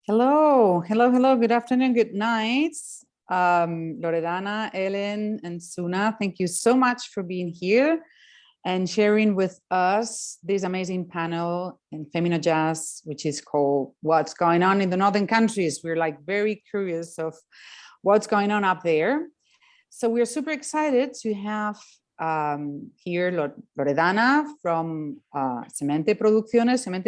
Hello, hello, hello. Good afternoon, good night. Loredana, Ellen, and Suna, thank you so much for being here and sharing with us this amazing panel in FeminaJazz, which is called What's Going On in the Northern Countries. We're like very curious of what's going on up there. So we're super excited to have here Loredana from Semente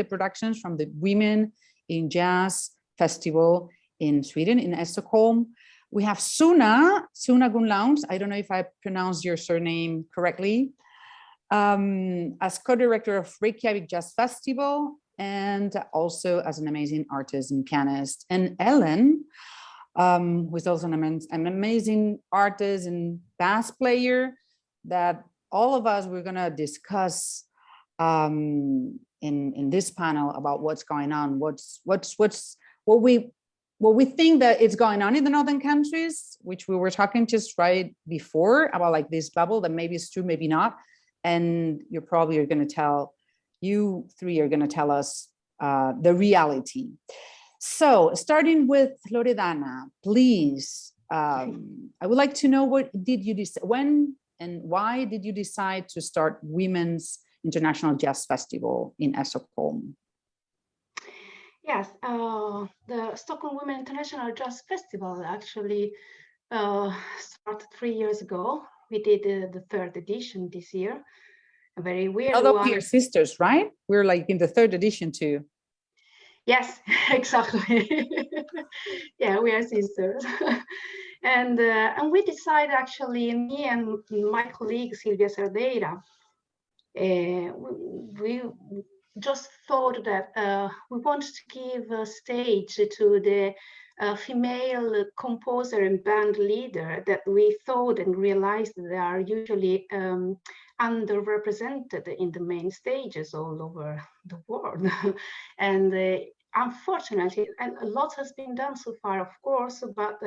Productions from the Women in Jazz Festival in Sweden, in Stockholm. We have Suna Gunlaunds. I don't know if I pronounced your surname correctly, as co-director of Reykjavik Jazz Festival, and also as an amazing artist and pianist. And Ellen, who is also an amazing artist and bass player that all of us we're gonna discuss in this panel about what's going on, what we think that it's going on in the northern countries, which we were talking just right before about like this bubble that maybe it's true, maybe not. And you three are gonna tell us the reality. So starting with Loredana, please, I would like to know when and why did you decide to start Women's International Jazz Festival in Stockholm? Yes, the Stockholm Women International Jazz Festival actually started 3 years ago. We did the third edition this year, a very weird Although one. we are sisters, right? We're like in the third edition too. Yes, exactly. Yeah, we are sisters. And we decided actually, me and my colleague Silvia Cerdeira, we just thought that we wanted to give a stage to the female composer and band leader that we thought and realized that they are usually underrepresented in the main stages all over the world. And unfortunately, a lot has been done so far, of course, but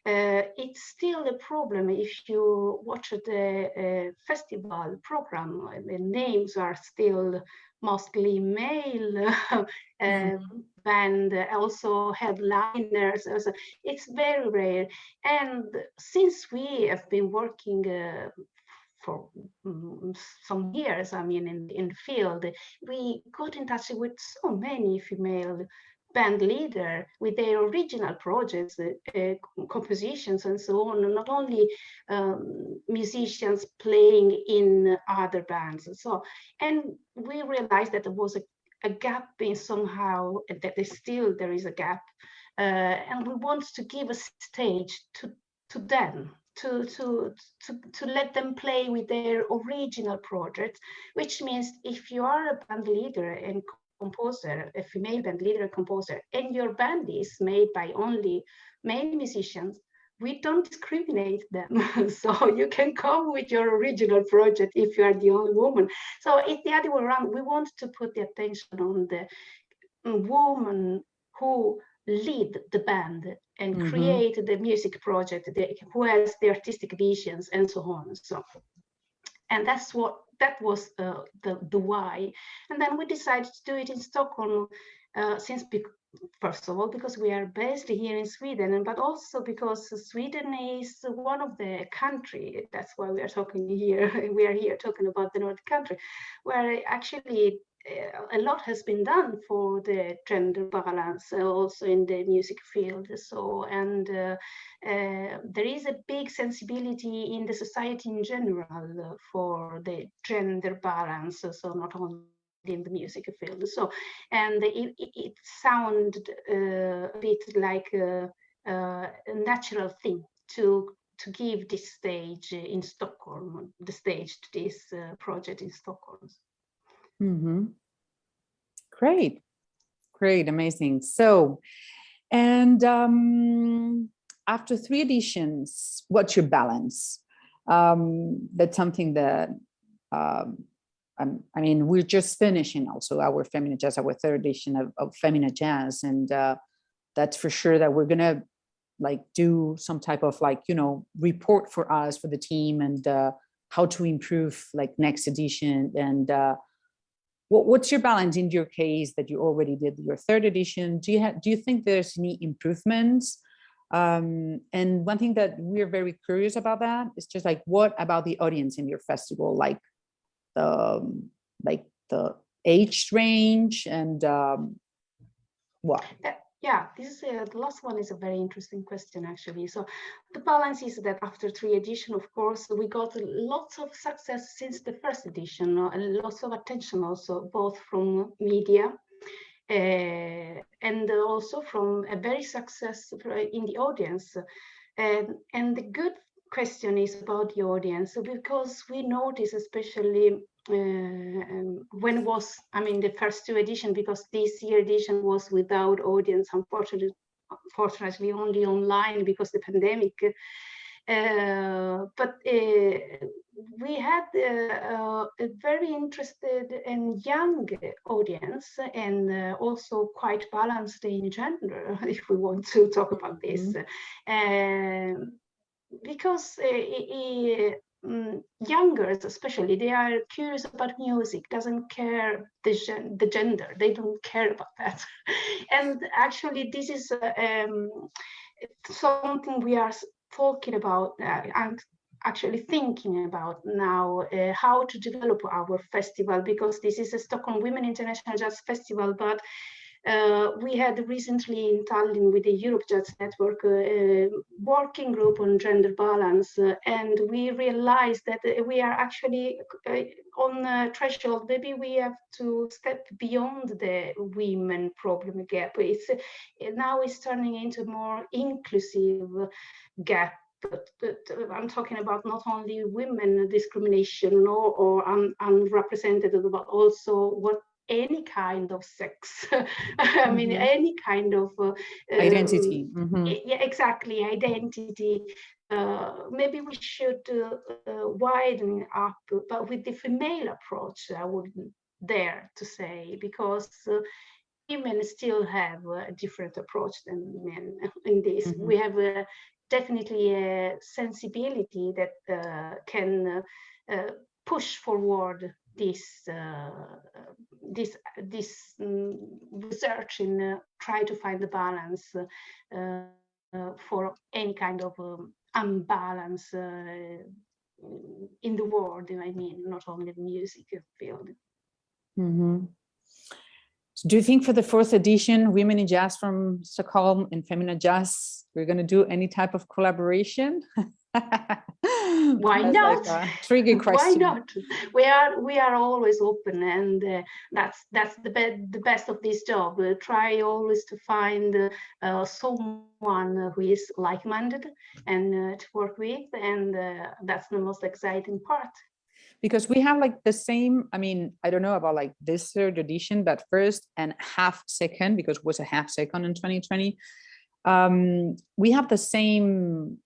it's still a problem. If you watch the festival program, the names are still mostly male band, also headliners. Also, it's very rare. And since we have been working for some years, I mean, in the field, we got in touch with so many female band leader with their original projects, compositions and so on, not only musicians playing in other bands. So, and we realized that there was a gap in somehow, that there is a gap, and we want to give a stage to them, to let them play with their original projects, which means if you are a band leader and composer, a female band leader and composer, and your band is made by only male musicians, we don't discriminate them. So you can come with your original project if you are the only woman. So it's the other way around. We want to put the attention on the woman who lead the band and create the music project, who has the artistic visions and so on. So, and that was the why. And then we decided to do it in Stockholm, first of all, because we are based here in Sweden, but also because Sweden is one of the country. That's why we are talking here. We are here talking about the Nordic country, where actually a lot has been done for the gender balance, also in the music field. So, and there is a big sensibility in the society in general for the gender balance. So not only in the music field. So, and it sounded a bit like a natural thing to give this stage in Stockholm, the stage to this project in Stockholm. Great, amazing. So, and after 3 editions, what's your balance? That's something that I mean, we're just finishing also our FeminaJazz, our 3rd edition of FeminaJazz, and that's for sure that we're gonna like do some type of like, you know, report for us, for the team, and how to improve like next edition. And what's your balance in your case that you already did your third edition? Do you think there's any improvements? And one thing that we're very curious about that is just like, what about the audience in your festival? Like the age range and what? Yeah, this the last one is a very interesting question, actually. So the balance is that after 3 editions, of course, we got lots of success since the first edition, and lots of attention also, both from media and also from a very success in the audience. And the good question is about the audience, because we notice, especially when was, I mean, the first 2 editions, because this year edition was without audience, unfortunately only online because the pandemic. But we had a very interested and young audience, and also quite balanced in gender, if we want to talk about this. Because youngers, especially, they are curious about music, doesn't care the gender, they don't care about that. And actually this is something we are talking about and actually thinking about now, how to develop our festival, because this is a Stockholm Women International Jazz Festival, but we had recently in Tallinn with the Europe Jazz Network working group on gender balance, and we realized that we are actually on a threshold. Maybe we have to step beyond the women problem gap. It's now it's turning into more inclusive gap. But I'm talking about not only women discrimination or unrepresented, but also what any kind of sex. I mean, any kind of identity. Yeah, exactly, identity. Maybe we should widen up, but with the female approach, I would dare to say, because women still have a different approach than men in this. We have definitely a sensibility that can push forward this research and try to find the balance for any kind of unbalance in the world. I mean, not only the music field. So do you think for the 4th edition, Women in Jazz from Stockholm and FeminaJazz, we're going to do any type of collaboration? Why not? Like a tricky question. Why not? We are always open, and that's the best of this job. Try always to find someone who is like-minded and to work with, and that's the most exciting part. Because we have like the same, I mean, I don't know about like this 3rd edition, but first and half second, because it was a half second in 2020. We have the same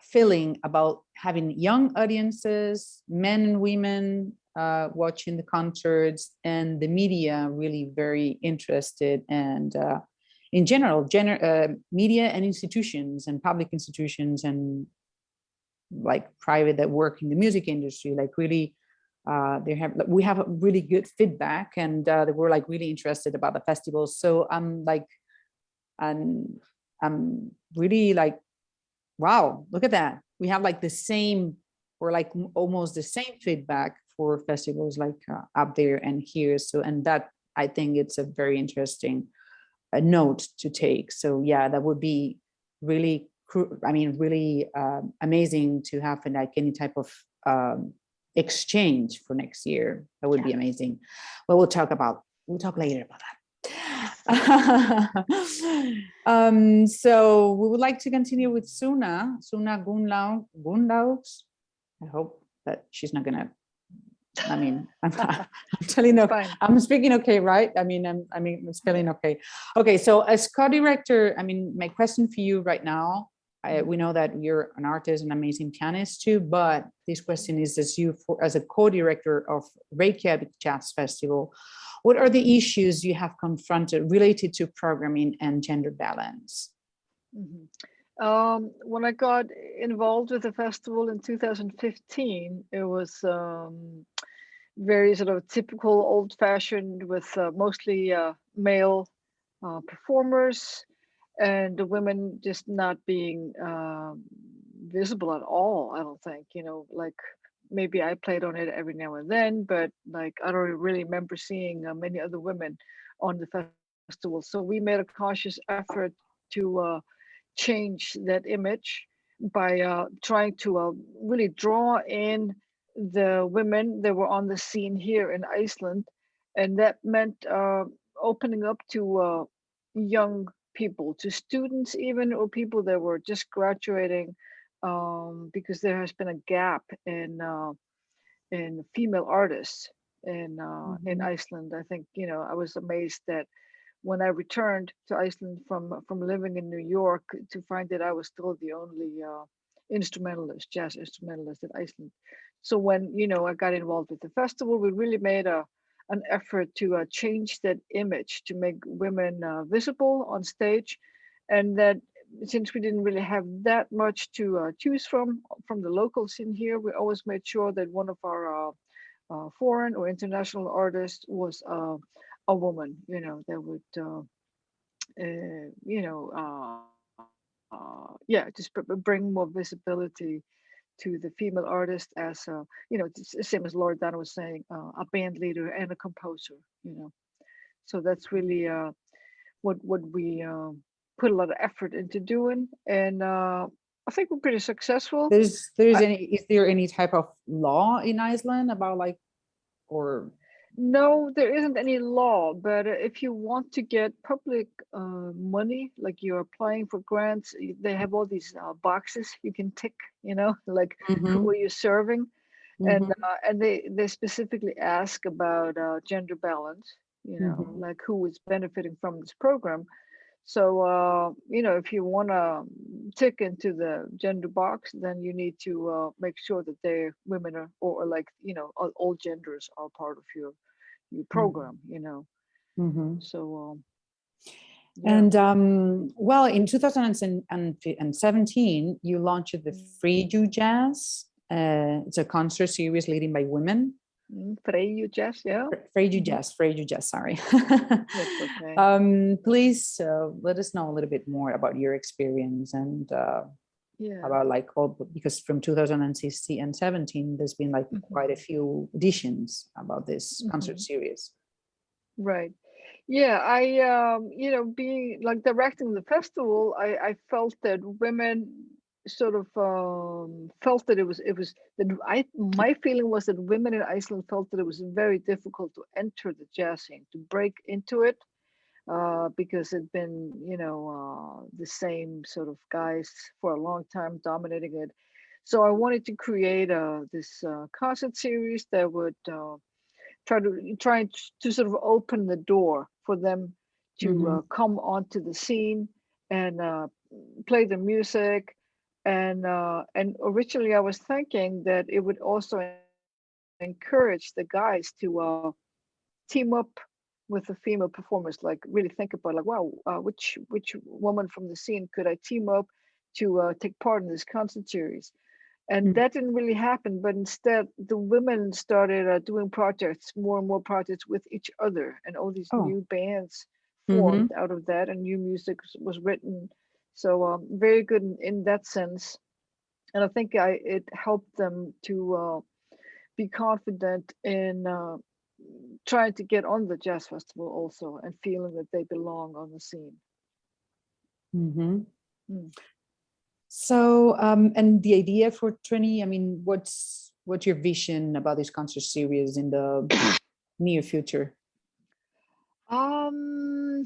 feeling about having young audiences, men and women watching the concerts, and the media really very interested, and in general, media and institutions and public institutions and like private that work in the music industry, like really we have a really good feedback, and they were like really interested about the festivals. So I'm really like, wow, look at that. We have like the same, or like almost the same feedback for festivals like up there and here. So, and that, I think it's a very interesting note to take. So yeah, that would be really, really amazing to have like any type of exchange for next year. That would be amazing. But we'll talk later about that. So we would like to continue with Suna Gundaus. I hope that she's not gonna, I mean, I'm telling you, I'm speaking okay, right? I mean, I'm spelling okay. Okay, so as co-director, I mean, my question for you right now, we know that you're an artist, an amazing pianist too, but this question is as a co-director of Reykjavik Jazz Festival, what are the issues you have confronted related to programming and gender balance? When I got involved with the festival in 2015, it was very sort of typical old-fashioned with mostly male performers, and the women just not being visible at all. I don't think, like maybe I played on it every now and then, but like I don't really remember seeing many other women on the festival. So we made a conscious effort to change that image by trying to really draw in the women that were on the scene here in Iceland, and that meant opening up to young people, to students even, or people that were just graduating, because there has been a gap in female artists in Mhm. Iceland. I think I was amazed that when I returned to Iceland from living in New York, to find that I was still the only instrumentalist, jazz instrumentalist in Iceland. So when I got involved with the festival, we really made an effort to change that image, to make women visible on stage, and that since we didn't really have that much to choose from the local scene here, we always made sure that one of our foreign or international artists was a woman, that would, yeah, just bring more visibility to the female artist as, same as Loredana was saying, a band leader and a composer. So that's really what we put a lot of effort into doing, and I think we're pretty successful. I, Is there any type of law in Iceland about like, or No, there isn't any law, but if you want to get public money, like you're applying for grants, they have all these boxes you can tick, like who Mhm, are you serving, and mhm, they specifically ask about gender balance, mhm, like who is benefiting from this program. So, if you want to tick into the gender box, then you need to make sure that they're women or like, all genders are part of your mhm, program. mhm. So, yeah. And well, in 2017, you launched the FeminaJazz. It's a concert series leading by women. Frey, Jess, yeah. Hmm. FeminaJazz, sorry. That's okay. Please let us know a little bit more about your experience and Yeah. about like all, because from 2016 and 17, there's been like Hmm. quite a few editions about this concert Hmm. series. Right. Yeah, being like directing the festival, I felt that women sort of felt that it was that my feeling was that women in Iceland felt that it was very difficult to enter the jazz scene, to break into it, because it'd been, the same sort of guys for a long time dominating it. So I wanted to create this concert series that would try to sort of open the door for them to Mm-hmm. come onto the scene and play the music. And originally I was thinking that it would also encourage the guys to team up with the female performers, like really think about like, wow, which woman from the scene could I team up to take part in this concert series. And that didn't really happen, but instead the women started doing projects, more and more projects with each other, and all these Oh. new bands Mm-hmm. formed out of that, and new music was written. So very good in that sense. And I think it helped them to be confident in trying to get on the jazz festival also, and feeling that they belong on the scene. Mm-hmm. Mm. So, and the idea for 20, I mean, what's your vision about this concert series in the near future? Um,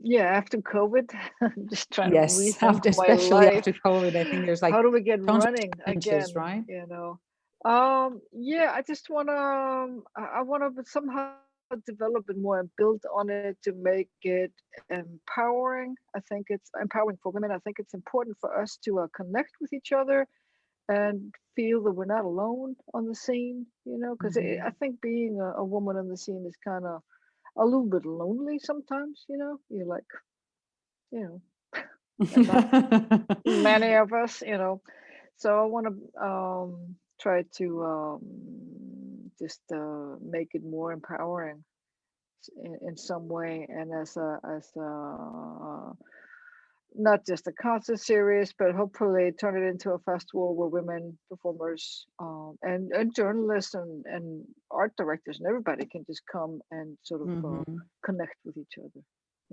yeah, after COVID, I'm just trying to Yes, rethink after my especially life. after COVID, I think there's like How do we get tons of running challenges, again? right? Yeah, I just wanna, I wanna somehow develop it more and build on it to make it empowering. I think it's empowering for women. I think it's important for us to connect with each other and feel that we're not alone on the scene. Because I Mhm. think being a woman on the scene is kind of a little bit lonely sometimes. You're like, you know, and not many of us. So I want to try to just make it more empowering in some way, and as not just a concert series, but hopefully turn it into a festival where women performers and journalists and art directors and everybody can just come and sort of connect with each other.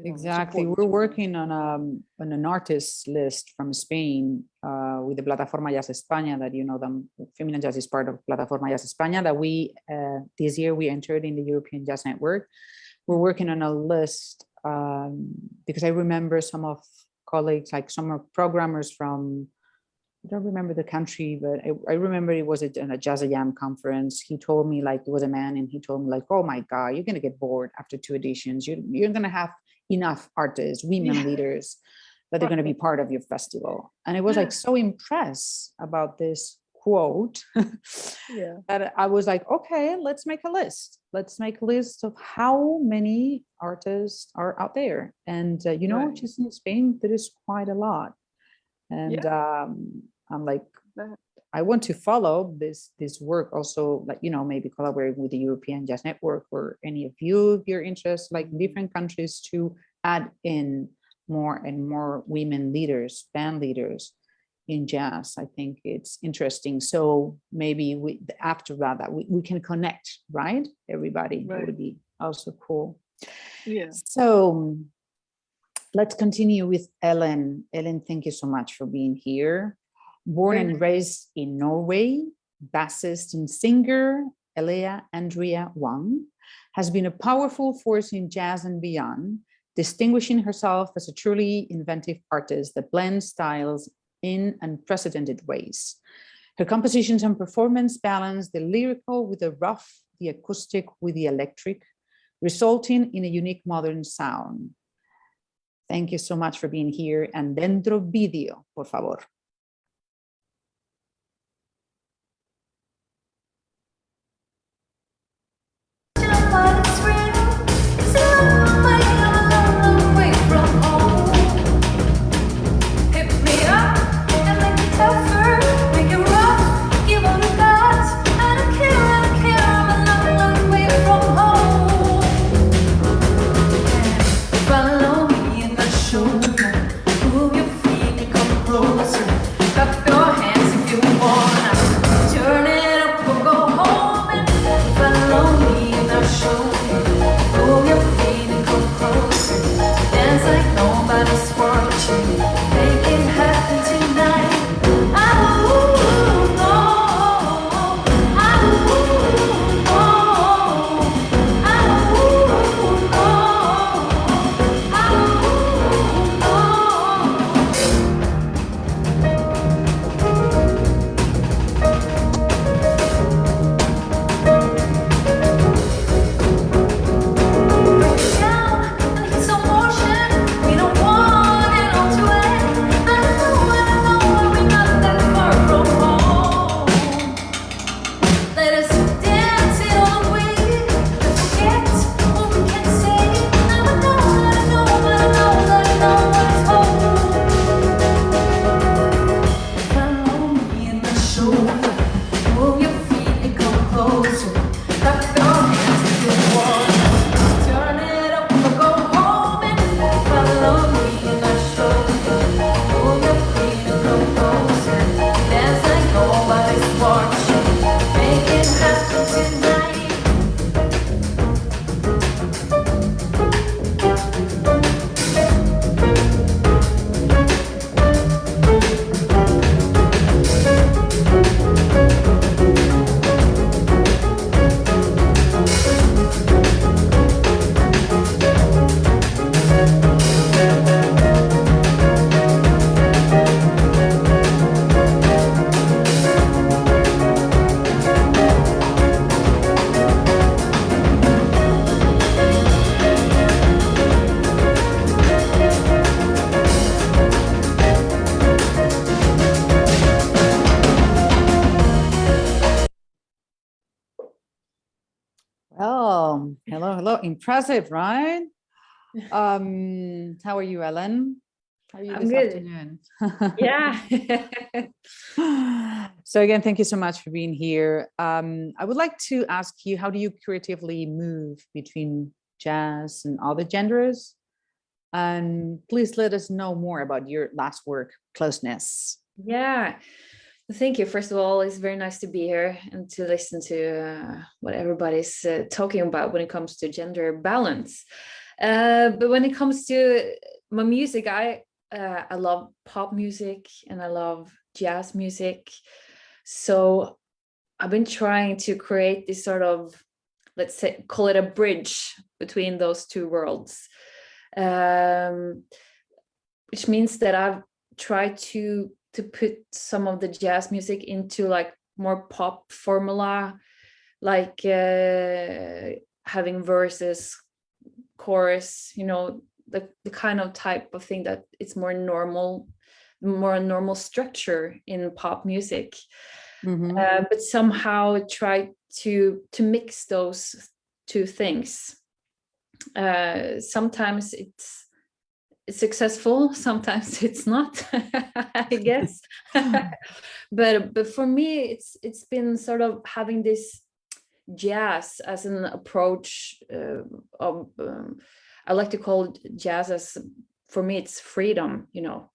Exactly. We're working on an artist list from Spain with the Plataforma Jazz España, that you know them. FeminaJazz is part of Plataforma Jazz España, that we this year we entered in the European Jazz Network. We're working on a list because I remember some of colleagues, like some of programmers from, I don't remember the country, but I remember it was a Jazz Jam conference. He told me, like, it was a man, and he told me, like, oh my God, you're gonna get bored after 2 editions. You're gonna have enough artists, women leaders, that are gonna be part of your festival. And I was like so impressed about this quote that I was like, okay, let's make a list. Let's make a list of how many artists are out there. And you know, just in Spain, there is quite a lot. And I'm like, I want to follow this work also, like, you know, maybe collaborate with the European Jazz Network, or any of you, if you're interested, like different countries, to add in more and more women leaders, band leaders in jazz. I think it's interesting. So maybe after that we can connect, right? Everybody, that would be also cool. Yeah. So let's continue with Ellen. Ellen, thank you so much for being here. Born and raised in Norway, bassist and singer Elea Andrea Wang has been a powerful force in jazz and beyond, distinguishing herself as a truly inventive artist that blends styles in unprecedented ways. Her compositions and performance balance the lyrical with the rough, the acoustic with the electric, resulting in a unique modern sound. Thank you so much for being here. And dentro vídeo, por favor. Oh, hello. Impressive, right? How are you, Ellen? How are you this afternoon? Yeah. So again, thank you so much for being here. I would like to ask you, how do you creatively move between jazz and other genres? And please let us know more about your last work, Closeness. Yeah, thank you. First of all, it's very nice to be here and to listen to what everybody's talking about when it comes to gender balance. But when it comes to my music, I love pop music and I love jazz music. So I've been trying to create this sort of, let's say, call it a bridge between those two worlds, which means that I've tried to put some of the jazz music into like more pop formula, like having verses, chorus, you know, the kind of type of thing that it's more normal structure in pop music. But somehow try to mix those two things. Sometimes it's successful, sometimes it's not, I guess. but for me, it's been sort of having this jazz as an approach of I like to call jazz as, for me, it's freedom, you know.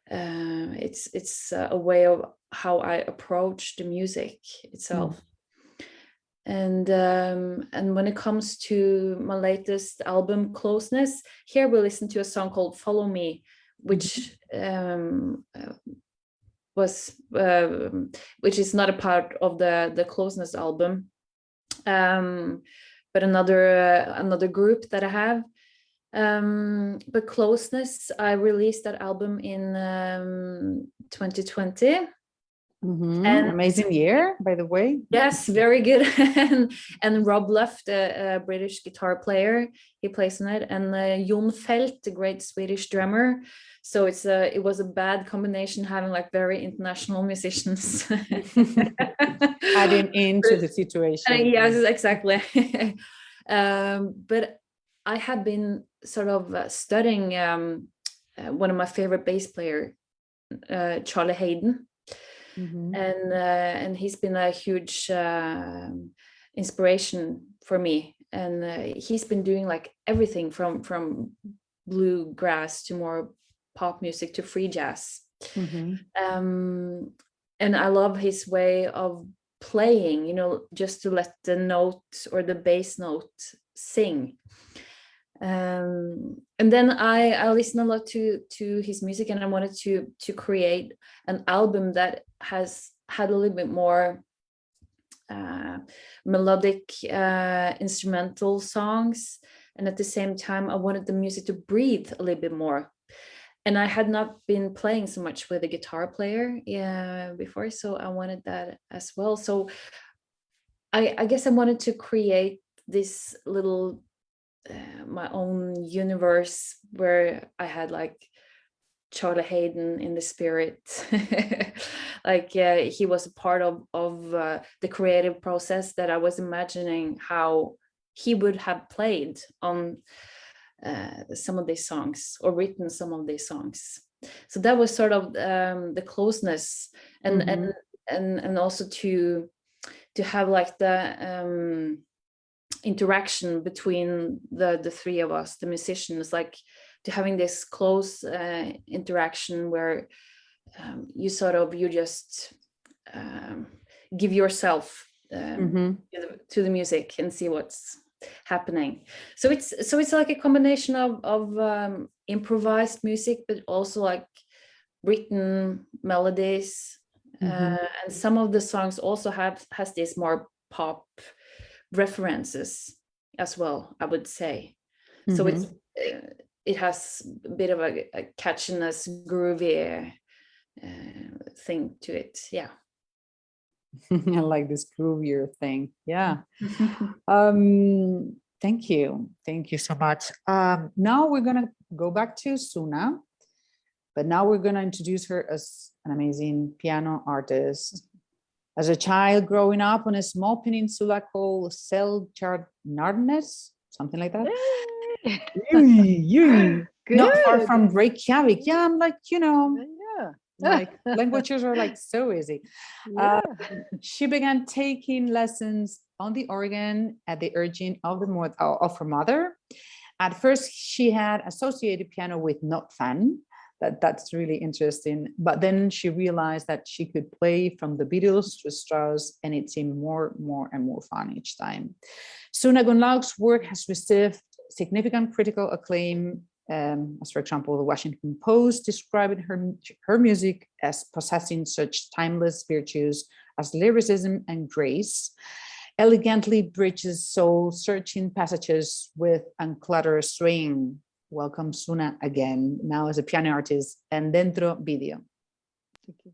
It's a way of how I approach the music itself. And when it comes to my latest album, Closeness, here we listen to a song called Follow Me, which which is not a part of the Closeness album, but another group that I have. But Closeness, I released that album in 2020. And amazing year, by the way. Yes, very good. and Rob Luft, a British guitar player, he plays on it, and Jon Felt, the great Swedish drummer. So it was a bad combination having like very international musicians adding into the situation. Yes, exactly. But I have been sort of studying one of my favorite bass player, Charlie Hayden. And he's been a huge inspiration for me, and he's been doing like everything from bluegrass to more pop music to free jazz. And I love his way of playing, you know, just to let the note or the bass note sing. And then I listen a lot to his music, and I wanted to create an album that had a little bit more melodic instrumental songs, and at the same time I wanted the music to breathe a little bit more. And I had not been playing so much with a guitar player before, so I wanted that as well. So I guess I wanted to create this little my own universe where I had like Charlie Hayden in the spirit. Like he was a part of the creative process, that I was imagining how he would have played on some of these songs or written some of these songs. So that was sort of the closeness, and also to have like the interaction between the three of us, the musicians, like to having this close interaction where you just give yourself to the music and see what's happening. So it's like a combination of improvised music, but also like written melodies, and some of the songs also has this more pop references as well, I would say. So it has a bit of a catchiness, groovy thing to it. Yeah. I like this groovier thing. Yeah. Thank you so much. Now we're gonna go back to Suna, but now we're gonna introduce her as an amazing piano artist. As a child growing up on a small peninsula called Seltjarnarnes, something like that. Not far from Reykjavik. Yeah, I'm like, you know, Like languages are like so easy. Yeah. She began taking lessons on the organ at the urging of of her mother. At first, she had associated piano with not fun. That's really interesting. But then she realized that she could play from the Beatles to Strauss, and it seemed more and more fun each time. Suna Gunlaug's work has received significant critical acclaim, as for example, the Washington Post described her music as possessing such timeless virtues as lyricism and grace, elegantly bridges soul-searching passages with uncluttered swing. Welcome, Suna, again, now as a piano artist and dentro video. Thank you.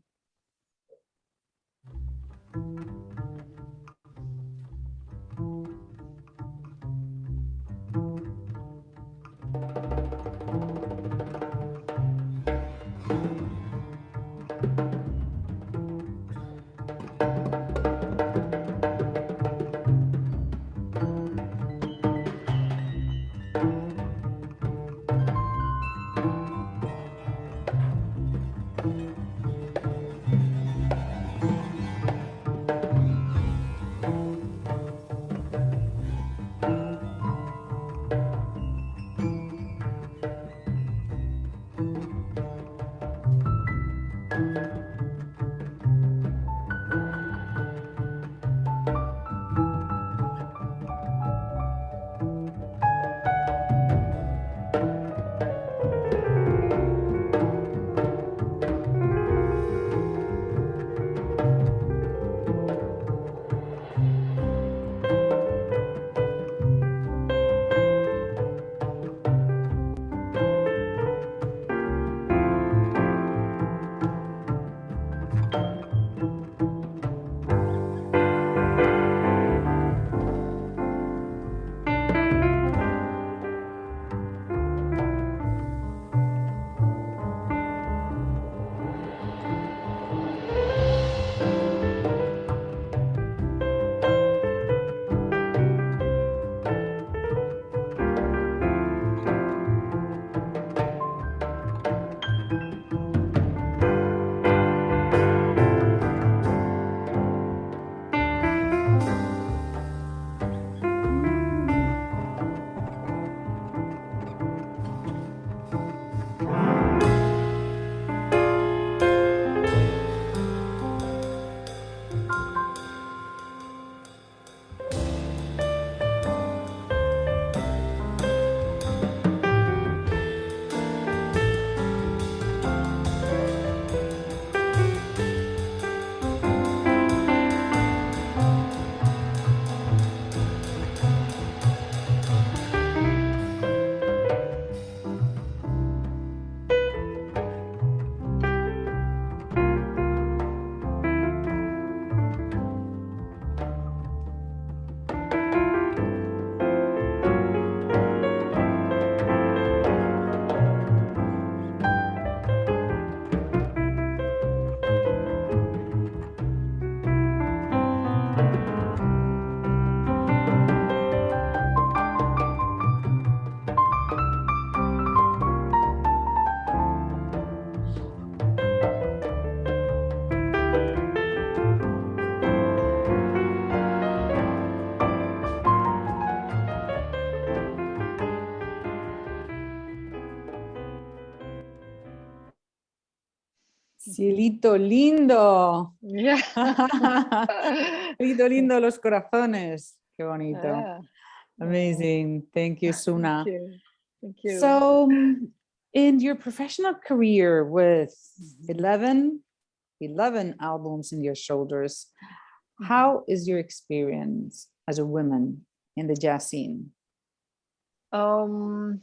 Cielito lindo. Yeah. Cielito lindo, los corazones. Qué bonito. Yeah. Amazing. Thank you, Suna. Thank you. Thank you. So, in your professional career with 11 albums in your shoulders, how is your experience as a woman in the jazz scene? Well,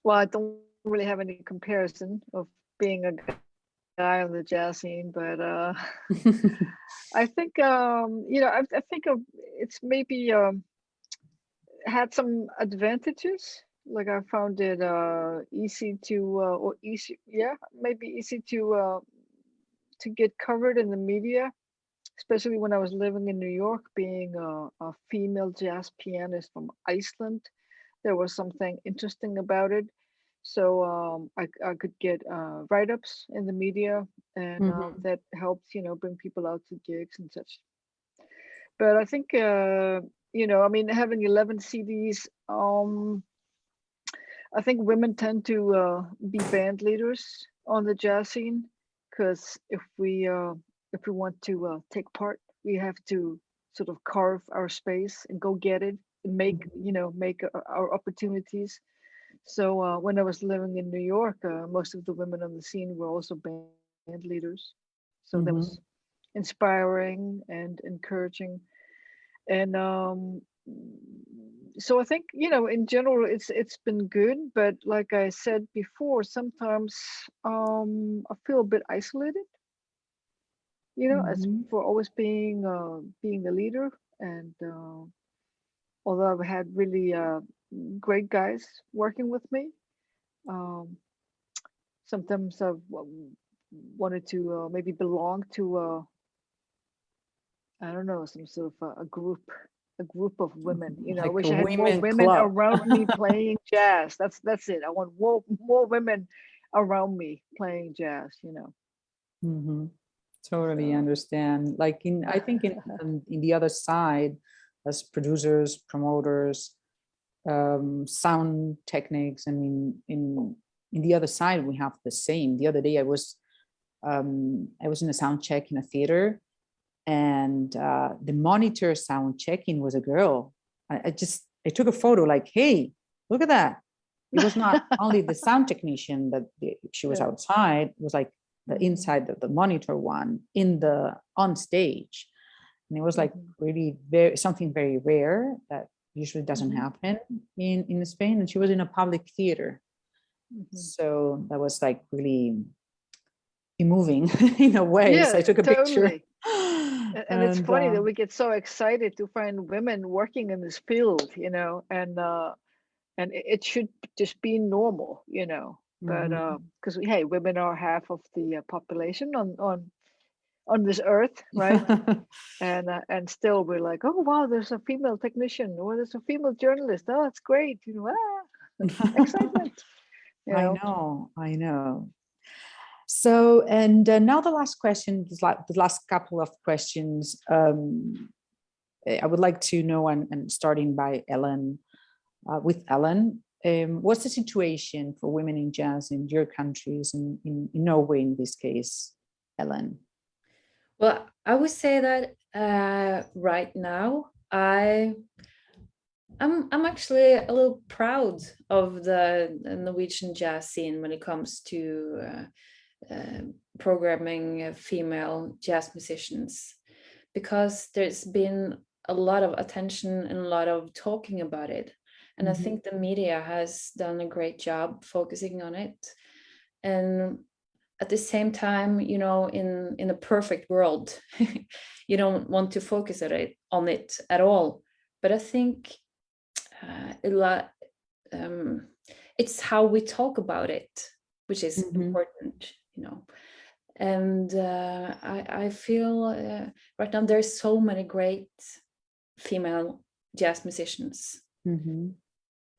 I don't really have any comparison of being a guy on the jazz scene, but I think I think it's maybe had some advantages. Like I found it easy to or easy, yeah, maybe easy to get covered in the media, especially when I was living in New York, being a female jazz pianist from Iceland. There was something interesting about it. So I could get write-ups in the media, and that helped, bring people out to gigs and such. But I think, I mean, having 11 CDs, I think women tend to be band leaders on the jazz scene, because if we want to take part, we have to sort of carve our space and go get it and make our opportunities. So when I was living in New York, most of the women on the scene were also band leaders. So that was inspiring and encouraging. And so I think, in general, it's been good. But like I said before, sometimes I feel a bit isolated, as for always being the leader. And although I've had really great guys working with me, sometimes I've wanted to maybe belong to I don't know, some sort of a group of women. I Like wish a I had more women women club. around me playing jazz. That's it. I want more women around me playing jazz. Totally So. understand. Like I think in the other side, as producers, promoters, sound techniques. I mean, in the other side, we have the same. The other day, I was in a sound check in a theater, and the monitor sound checking was a girl. I took a photo, like, hey, look at that. It was not only the sound technician that she was outside. It was like the inside of the monitor one on stage. And it was like really something very rare that usually doesn't happen in Spain. And she was in a public theater. So that was like really moving in a way. Yeah, so I took a totally. picture. And it's funny that we get so excited to find women working in this field, and it should just be normal, but because hey, women are half of the population on this earth, right? And still we're like, oh wow, there's a female technician, or there's a female journalist. Oh, it's great, excitement. I know. So, and now the last question, the last couple of questions. I would like to know, and starting by Ellen, with Ellen, what's the situation for women in jazz in your countries, in Norway in this case, Ellen? Well, I would say that right now, I'm actually a little proud of the Norwegian jazz scene when it comes to programming female jazz musicians, because there's been a lot of attention and a lot of talking about it. And I think the media has done a great job focusing on it. And at the same time, in a perfect world, you don't want to focus on it at all. But I think it's how we talk about it, which is important, And I feel right now there's so many great female jazz musicians. And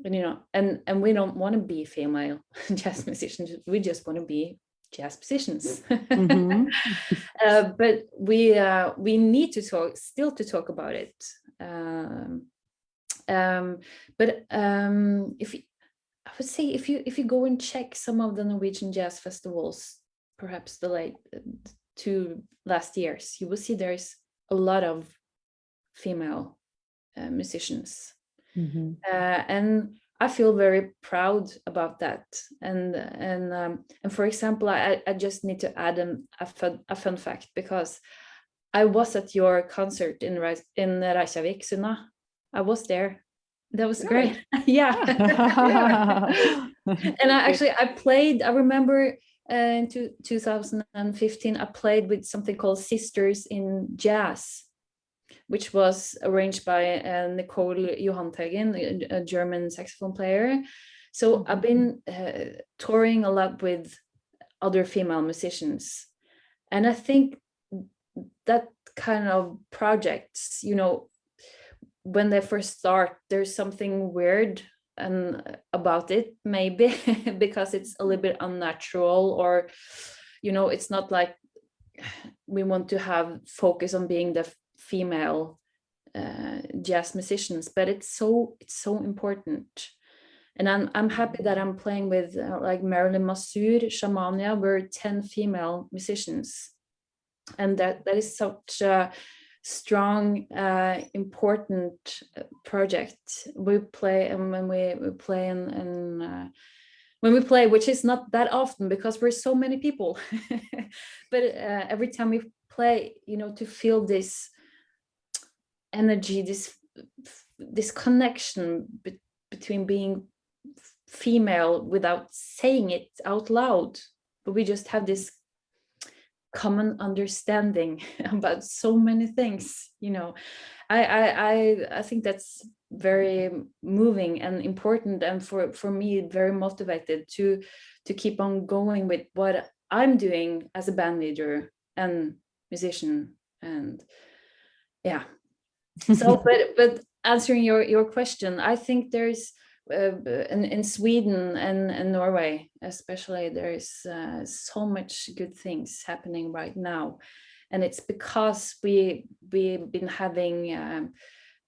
we don't want to be female jazz musicians. We just want to be jazz musicians. But we need to talk about it. But I would say if you go and check some of the Norwegian jazz festivals, perhaps the two last years, you will see there's a lot of female musicians. And I feel very proud about that. And for example, I just need to add a fun fact, because I was at your concert in Reykjavik, Sunna. I was there. That was great. Yeah. And I remember in 2015, I played with something called Sisters in Jazz, which was arranged by Nicole Johantegen, a German saxophone player. So I've been touring a lot with other female musicians. And I think that kind of projects, when they first start, there's something weird about it, maybe because it's a little bit unnatural, or it's not like we want to have focus on being the female jazz musicians, but it's so important. And I'm happy that I'm playing with like Marilyn Masur, Shamania. We're 10 female musicians, and that is such a strong, important project. We play, and when we play when we play, which is not that often because we're so many people, but every time we play, to feel this energy, this connection between being female without saying it out loud, but we just have this common understanding about so many things. I think that's very moving and important, and for me very motivated to keep on going with what I'm doing as a band leader and musician. And yeah, so but answering your question, I think there's in Sweden and Norway especially, there is so much good things happening right now, and it's because we've been having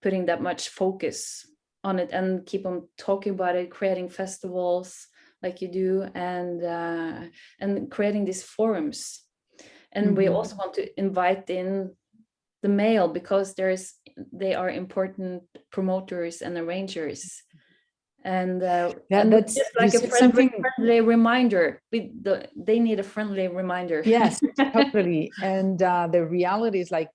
putting that much focus on it and keep on talking about it, creating festivals like you do, and creating these forums. And we also want to invite in the male, because they are important promoters and arrangers. And and that's just like a friendly reminder. They need a friendly reminder. Yes, totally. And the reality is, like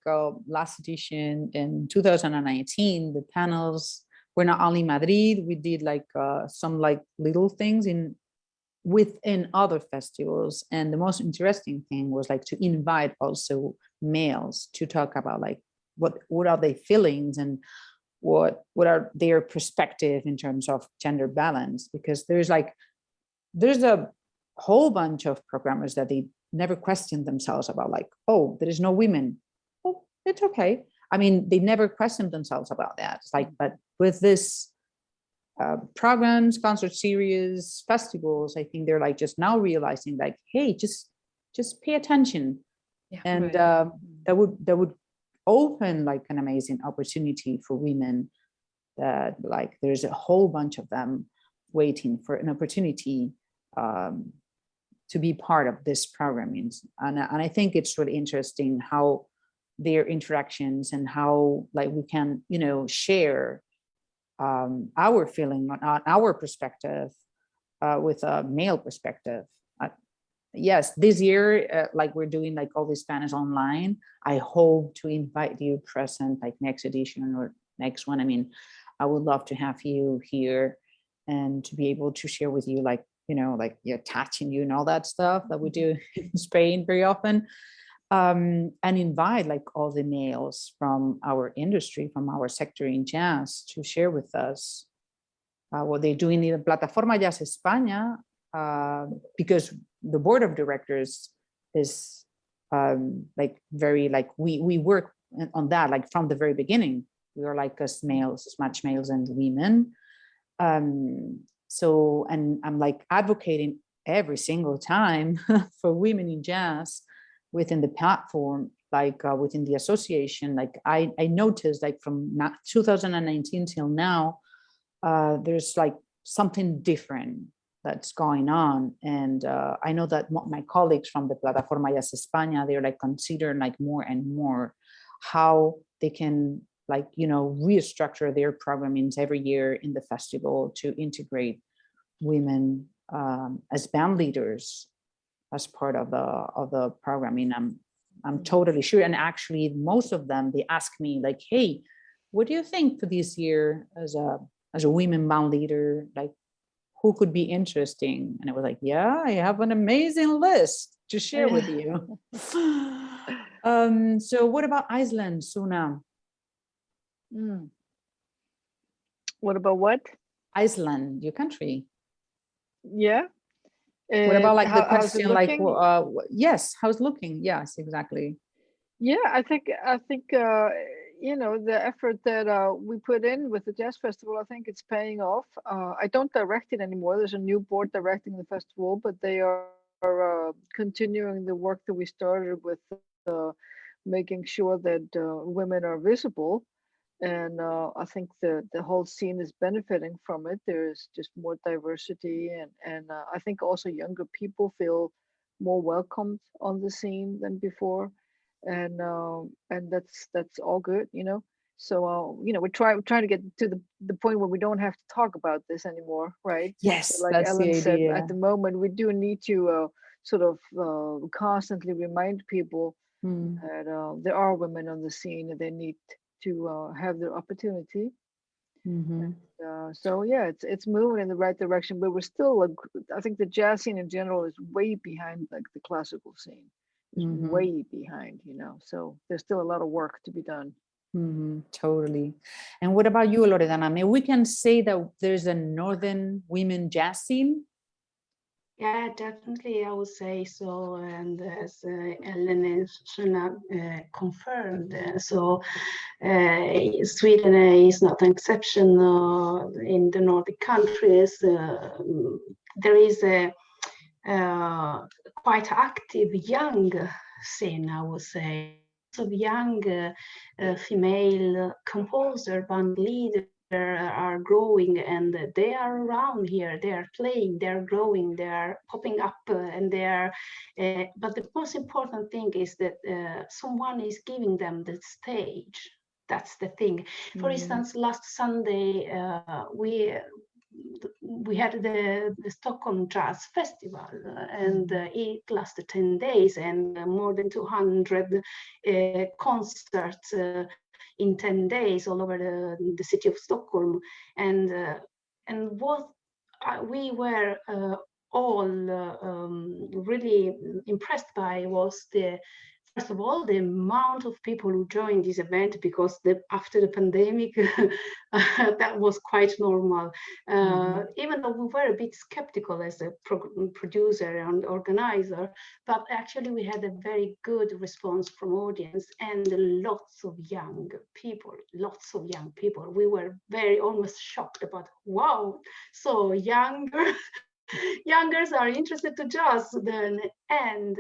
last edition in 2019, the panels were not only Madrid. We did like some like little things within other festivals. And the most interesting thing was like to invite also males to talk about like what are their feelings and what are their perspective in terms of gender balance, because there's a whole bunch of programmers that they never question themselves about like, oh, there is no women. Oh, it's okay. I mean, they never question themselves about that. It's like, but with this programs, concert series, festivals, I think they're like just now realizing like, hey, just pay attention. Yeah, and right. that would open like an amazing opportunity for women, that like there's a whole bunch of them waiting for an opportunity to be part of this programming. And I think it's really interesting how their interactions and how like we can share our feeling on our perspective with a male perspective. Yes, this year, like we're doing like all these panels online. I hope to invite you present like next edition or next one. I mean, I would love to have you here and to be able to share with you like, like touching you and all that stuff that we do in Spain very often. And invite like all the males from our industry, from our sector in jazz, to share with us what they're doing in the FeminaJazz España, because the board of directors is like very like we work on that like from the very beginning. We are like as much males and women. So, and I'm like advocating every single time for women in jazz within the platform, like within the association. Like I noticed like from 2019 till now, there's like something different that's going on. And I know that my colleagues from the FeminaJazz España, they're like considering like more and more how they can like, restructure their programmings every year in the festival to integrate women as band leaders as part of the programming. I'm totally sure. And actually most of them, they ask me like, hey, what do you think for this year as a women band leader? Like, who could be interesting? And I was like, yeah, I have an amazing list to share with you. So what about Iceland, Suna? What about what? Iceland, your country. Yeah. What about like the how's it question like, looking? yes, how's it looking? Yes, exactly. Yeah, I think you know, the effort that we put in with the jazz festival, I think it's paying off. I don't direct it anymore. There's a new board directing the festival, but they are continuing the work that we started with, making sure that women are visible. And I think the whole scene is benefiting from it. There's just more diversity, and I think also younger people feel more welcomed on the scene than before, and that's all good, you know. So you know, we're trying to get to the point where we don't have to talk about this anymore, right? Yes, Like that's the Ellen said, idea. at the moment we do need to sort of constantly remind people that there are women on the scene and they need to have their opportunity. So yeah, it's moving in the right direction, but we're still like, I think the jazz scene in general is way behind like the classical scene. It's way behind, you know. So there's still a lot of work to be done. Totally. And what about you, Loredana? I mean, we can say that there's a Northern women jazz scene. Yeah, definitely, I would say so. And as Ellen and Suna confirmed, Sweden is not an exception. In the Nordic countries, there is a quite active young scene, I would say, of young female composer, band leader are growing, and they are around here. They are playing, they are growing, they are popping up, and they are. But the most important thing is that someone is giving them the stage. That's the thing. For instance, last Sunday we had the Stockholm Jazz Festival, and it lasted 10 days and more than 200 concerts in 10 days all over the city of Stockholm. And what we were all really impressed by was first of all, the amount of people who joined this event, because after the pandemic, that was quite normal. Even though we were a bit skeptical as a producer and organizer, but actually we had a very good response from audience and lots of young people. We were almost shocked about, wow, so youngers are interested to jazz then. And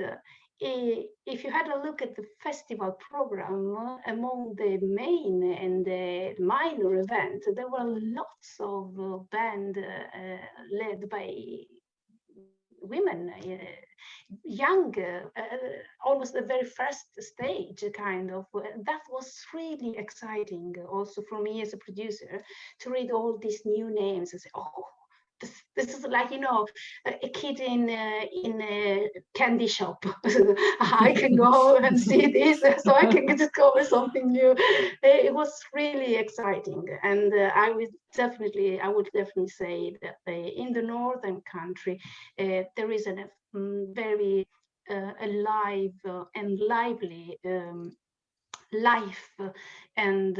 if you had a look at the festival program, among the main and the minor events, there were lots of bands led by women, young, almost the very first stage, kind of. That was really exciting also for me as a producer to read all these new names and say, oh, this is like, you know, a kid in a candy shop. I can go and see this, so I can discover something new. It was really exciting, and I would definitely say that in the northern country there is a very alive and lively life, and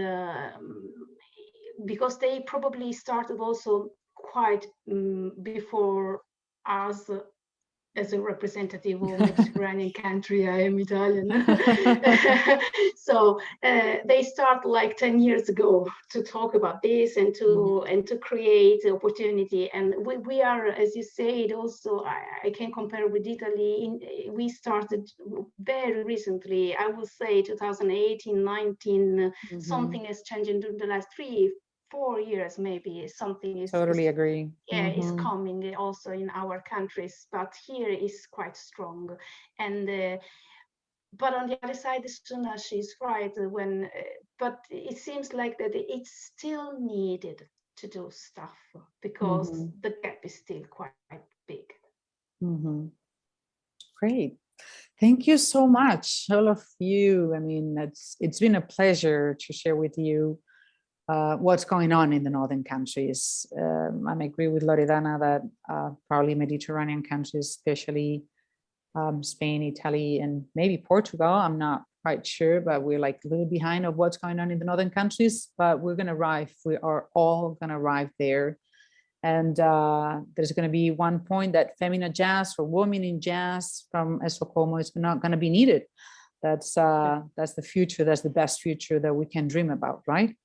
because they probably started also quite before us as a representative of Mediterranean country. I am Italian. So they start like 10 years ago to talk about this and to create opportunity. And we are, as you said, also, I can compare with Italy. We started very recently, I would say 2018, 19, something has changed in the last 3-4 years, maybe something is totally agree. Is coming also in our countries, but here is quite strong. And but on the other side, Suna, she's right, but it seems like that it's still needed to do stuff, because the gap is still quite big. Great. Thank you so much, all of you. I mean, it's been a pleasure to share with you what's going on in the northern countries. I agree with Loredana that probably Mediterranean countries, especially Spain, Italy, and maybe Portugal, I'm not quite sure, but we're like a little behind of what's going on in the northern countries, but we're going to arrive. We are all going to arrive there. And there's going to be one point that FeminaJazz, or women in jazz from Estocolmo, is not going to be needed. That's the future. That's the best future that we can dream about, right?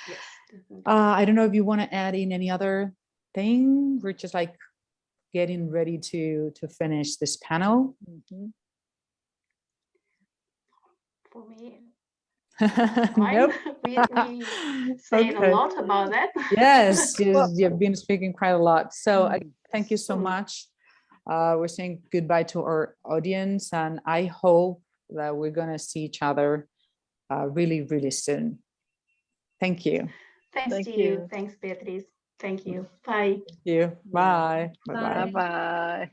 Yes, definitely. I don't know if you want to add in any other thing. We're just like getting ready to finish this panel. Mhm. For me, fine. Nope. we said a Okay. lot about that. Yes, Well, you've been speaking quite a lot. So Mm. thank you so Mm. much. We're saying goodbye to our audience, and I hope that we're gonna see each other really, really soon. Thank you. Thanks Thank to you. you. Thanks, Beatriz. Thank you. Bye. Thank you. Bye. Bye-bye. Bye. Bye-bye.